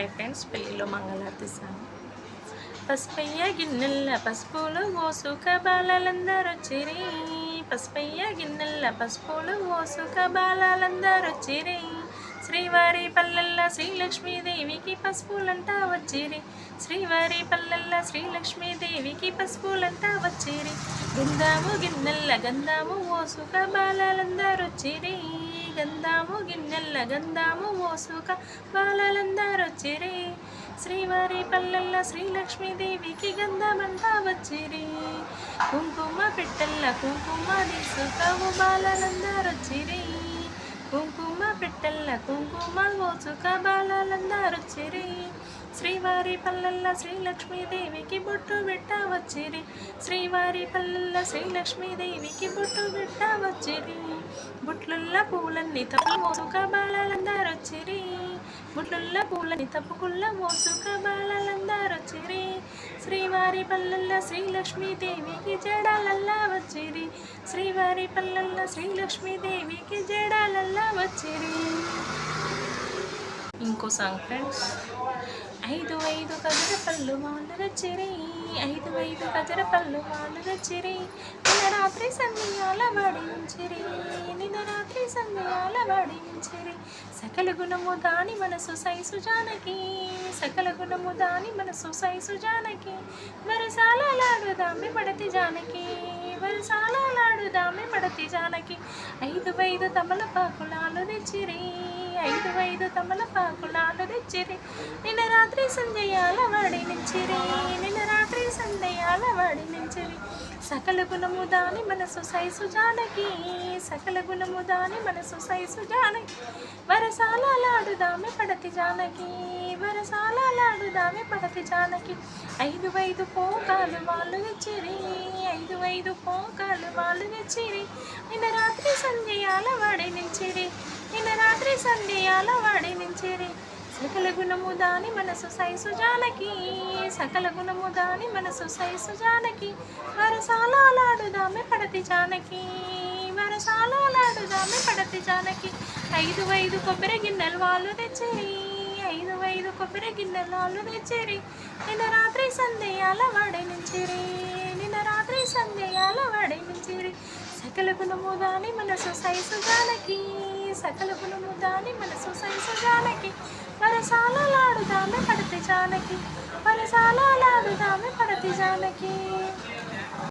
Hi friends, పెళ్ళిలో మంగళారతి song. పసుపయ్య గిన్నెల్ల పసుపులు ఓసుక బాలలందరొచ్చిరి. పసుపయ్య గిన్నెల్ల పసుపులు ఓసుక బాలలందరొచ్చిరి. శ్రీవారి పల్లెల్ల శ్రీలక్ష్మీదేవికి పసుపులంటా వచ్చిరి. శ్రీవారి పల్లెల్ల శ్రీలక్ష్మీదేవికి పసుపులంటా వచ్చిరి. గంధాము గిన్నెల్ల గంధాము ఓసుక బాలలందరొచ్చిరి. గంధాము గిన్నెల్ల గంధాము ఓసుక బాలలందరొచ్చిరి. శ్రీవారి పల్లెల్ల శ్రీలక్ష్మీదేవికి గంధమంటా వచ్చిరి. కుంకుమ పెట్టెల్ల కుంకుమ తీసుకవు బాలలందరొచ్చిరి. కుంకుమ పెట్టెల్ల కుంకుమ ఓసుక బాలలందరొచ్చిరి. శ్రీవారి పల్లెల్ల శ్రీలక్ష్మీదేవికి బొట్టు పెట్ట వచ్చిరి. శ్రీవారి పల్లెల్ల శ్రీలక్ష్మీదేవికి బొట్టు పెట్ట వచ్చిరి. బుట్లుల్ల పూలన్నీ తప్పు మోసుక బాలలందరొచ్చిరి. బుట్లుల్ల పూలని తప్పుకుల్ల మోసుక బాలలందరొచ్చిరి. శ్రీవారి పల్లెల్ల శ్రీలక్ష్మీదేవికి జడాలల్లా వచ్చిరి. శ్రీవారి పల్లెల్ల శ్రీలక్ష్మీదేవికి జడాలల్లా వచ్చిరి. ఇంకో సాంగ్ ఫ్రెండ్స్. 5 గజర పళ్ళు వాళ్ళు తెచ్చిరి. 5 గజర పళ్ళు వాళ్ళు తెచ్చిరి. నిన్న రాత్రి సంధ్యాల వాడించిరి. నిన్న రాత్రి సంధ్యాల వాడించిరి. సకల గుణము దాని మనసు సైసు జానకి. సకల గుణము దాని మనసు సైసు జానకి. వరసాలలాడుదామె పడతి జానకి. వరసాలలాడుదామె పడతి జానకి. 5 తమలపాకులాలు తెచ్చిరి. 5 తమలపాకులాలు తెచ్చిరి. నిన్న రాత్రి సంధ్యాల వాడి నించిరి. నిన్న రాత్రి సంధ్యాల వాడి నించిరి. సకల గుణము దాని మనసు సైసు జానకి. సకల గుణము దాని మనసు సైసు జానకి. వరసాలలాడుదామె పడతి జానకి. వరసాలలాడుదామె పడతి జానకి. 5 పోకాలు వాళ్ళు తెచ్చిరి. 5 పోకాలు వాళ్ళు తెచ్చిరి. నిన్న రాత్రి సంధ్యాల వాడి నించిరి. నిన్న రాత్రి సంధ్యాల వాడి నించిరి. సకల గుణము దాని మనసు సైసు జానకి. సకల గుణము దాని మనసు సైసు జానకి. వరసాలలాడుదామె పడతి జానకి. వరసాలలాడుదామె పడతి జానకి. 5 కొబ్బరి గిన్నెలు వాళ్ళు తెచ్చిరి. 5 కొబ్బరి గిన్నెలు వాళ్ళు తెచ్చిరి. నిన్న రాత్రి సంధ్యాల వాడి నించిరి. నిన్న రాత్రి సంధ్యాల వాడి నించిరి. సకల గుణము దాని మనసు సైసు జానకి. సకల గుణము దాని మనసు సైసు జానకి. వరసాలలాడుదామె పడతి జానకి. వరసాలలాడుదామె పడతి జానకి.